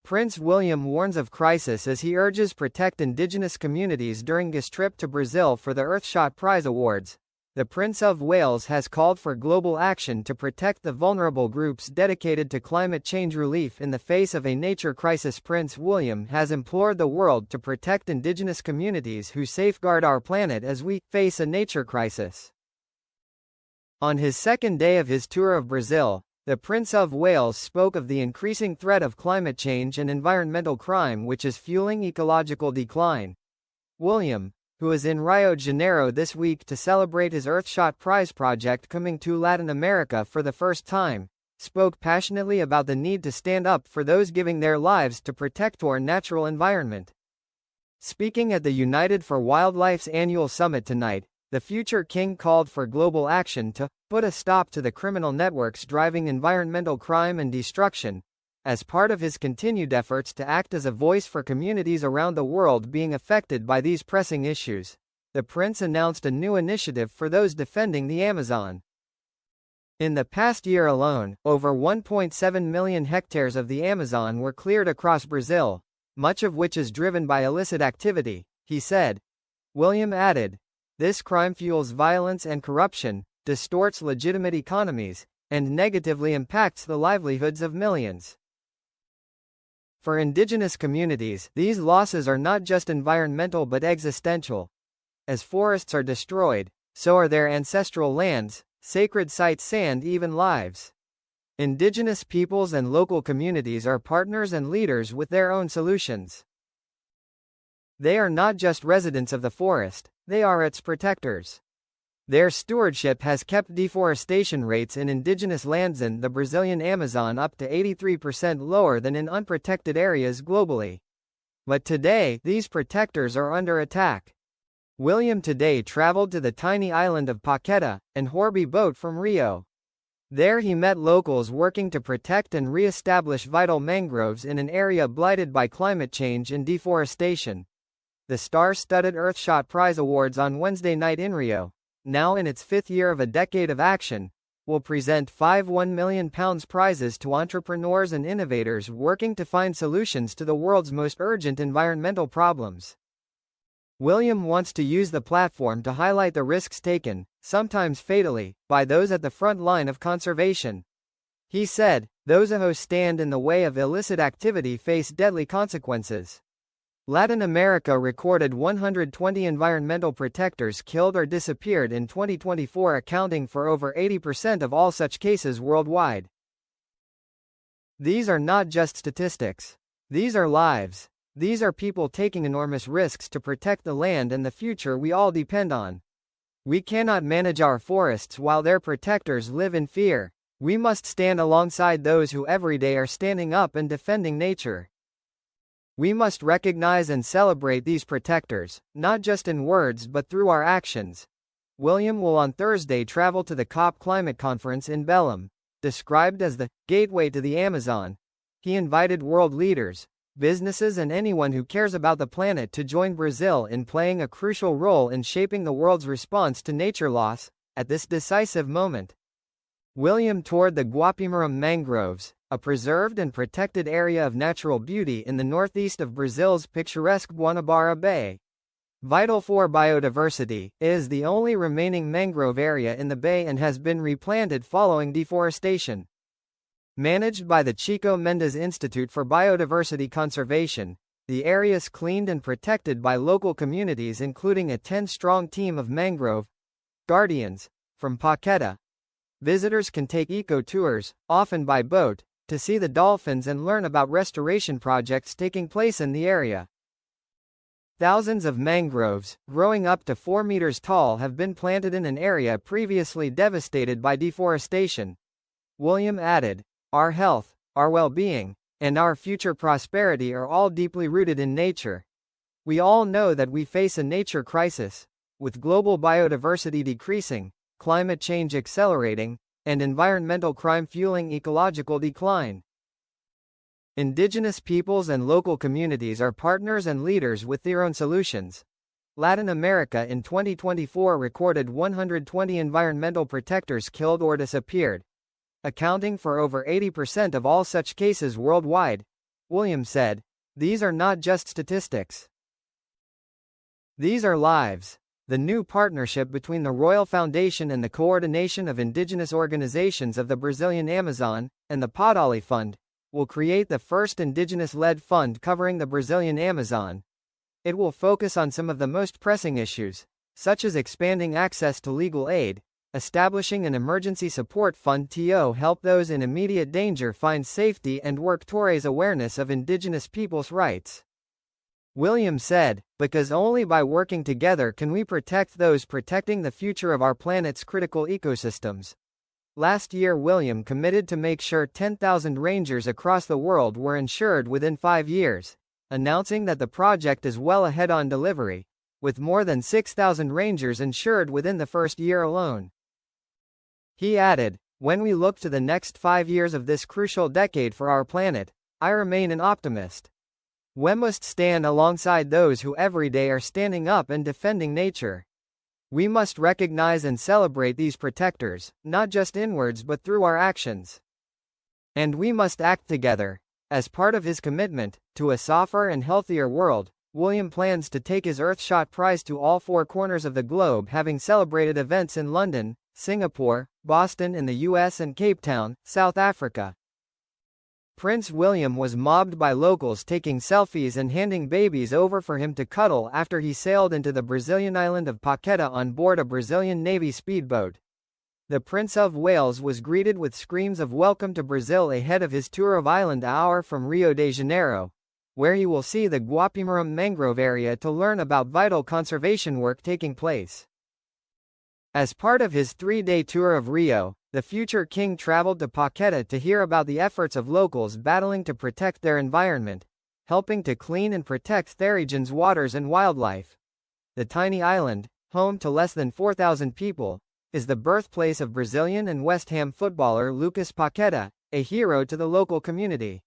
Prince William warns of crisis as he urges protect indigenous communities during his trip to Brazil for the Earthshot Prize Awards. The Prince of Wales has called for global action to protect the vulnerable groups dedicated to climate change relief in the face of a nature crisis. Prince William has implored the world to protect indigenous communities who safeguard our planet as we face a nature crisis. On his second day of his tour of Brazil, the Prince of Wales spoke of the increasing threat of climate change and environmental crime which is fueling ecological decline. William, who is in Rio de Janeiro this week to celebrate his Earthshot Prize project coming to Latin America for the first time, spoke passionately about the need to stand up for those giving their lives to protect our natural environment. Speaking at the United for Wildlife's annual summit tonight, the future king called for global action to put a stop to the criminal networks driving environmental crime and destruction, as part of his continued efforts to act as a voice for communities around the world being affected by these pressing issues. The prince announced a new initiative for those defending the Amazon. In the past year alone, over 1.7 million hectares of the Amazon were cleared across Brazil, much of which is driven by illicit activity, he said. William added, "This crime fuels violence and corruption, distorts legitimate economies, and negatively impacts the livelihoods of millions." For indigenous communities, these losses are not just environmental but existential. As forests are destroyed, so are their ancestral lands, sacred sites, and even lives. Indigenous peoples and local communities are partners and leaders with their own solutions. They are not just residents of the forest, they are its protectors. Their stewardship has kept deforestation rates in indigenous lands in the Brazilian Amazon up to 83% lower than in unprotected areas globally. But today, these protectors are under attack. William today traveled to the tiny island of Paqueta, and Horby boat from Rio. There he met locals working to protect and re-establish vital mangroves in an area blighted by climate change and deforestation. The star-studded Earthshot Prize Awards on Wednesday night in Rio, now in its fifth year of a decade of action, will present 5 £1 million prizes to entrepreneurs and innovators working to find solutions to the world's most urgent environmental problems. William wants to use the platform to highlight the risks taken, sometimes fatally, by those at the front line of conservation. He said, "Those who stand in the way of illicit activity face deadly consequences." Latin America recorded 120 environmental protectors killed or disappeared in 2024, accounting for over 80% of all such cases worldwide. These are not just statistics. These are lives. These are people taking enormous risks to protect the land and the future we all depend on. We cannot manage our forests while their protectors live in fear. We must stand alongside those who every day are standing up and defending nature. We must recognize and celebrate these protectors, not just in words but through our actions. William will on Thursday travel to the COP climate conference in Belém. Described as the gateway to the Amazon, he invited world leaders, businesses and anyone who cares about the planet to join Brazil in playing a crucial role in shaping the world's response to nature loss, at this decisive moment. William toured the Guapimarum mangroves, a preserved and protected area of natural beauty in the northeast of Brazil's picturesque Guanabara Bay. Vital for biodiversity, it is the only remaining mangrove area in the bay and has been replanted following deforestation. Managed by the Chico Mendes Institute for Biodiversity Conservation, the area is cleaned and protected by local communities including a 10-strong team of mangrove guardians from Paqueta. Visitors can take eco-tours, often by boat, to see the dolphins and learn about restoration projects taking place in the area. Thousands of mangroves, growing up to 4 meters tall, have been planted in an area previously devastated by deforestation. William added, "Our health, our well-being, and our future prosperity are all deeply rooted in nature. We all know that we face a nature crisis, with global biodiversity decreasing, climate change accelerating, and environmental crime fueling ecological decline. Indigenous peoples and local communities are partners and leaders with their own solutions." Latin America in 2024 recorded 120 environmental protectors killed or disappeared, accounting for over 80% of all such cases worldwide. William said. These are not just statistics. These are lives. The new partnership between the Royal Foundation and the Coordination of Indigenous Organizations of the Brazilian Amazon, and the Podali Fund, will create the first indigenous-led fund covering the Brazilian Amazon. It will focus on some of the most pressing issues, such as expanding access to legal aid, establishing an emergency support fund to help those in immediate danger find safety, and work to raise awareness of indigenous peoples' rights. William said, because only by working together can we protect those protecting the future of our planet's critical ecosystems. Last year William committed to make sure 10,000 rangers across the world were insured within 5 years, announcing that the project is well ahead on delivery, with more than 6,000 rangers insured within the first year alone. He added, when we look to the next 5 years of this crucial decade for our planet, I remain an optimist. We must stand alongside those who every day are standing up and defending nature. We must recognize and celebrate these protectors, not just in words but through our actions. And we must act together. As part of his commitment to a softer and healthier world, William plans to take his Earthshot Prize to all 4 corners of the globe, having celebrated events in London, Singapore, Boston in the US and Cape Town, South Africa. Prince William was mobbed by locals taking selfies and handing babies over for him to cuddle after he sailed into the Brazilian island of Paqueta on board a Brazilian Navy speedboat. The Prince of Wales was greeted with screams of welcome to Brazil ahead of his tour of Island Hour from Rio de Janeiro, where he will see the Guapimarum mangrove area to learn about vital conservation work taking place. As part of his 3-day tour of Rio, the future king traveled to Paqueta to hear about the efforts of locals battling to protect their environment, helping to clean and protect their region's waters and wildlife. The tiny island, home to less than 4,000 people, is the birthplace of Brazilian and West Ham footballer Lucas Paqueta, a hero to the local community.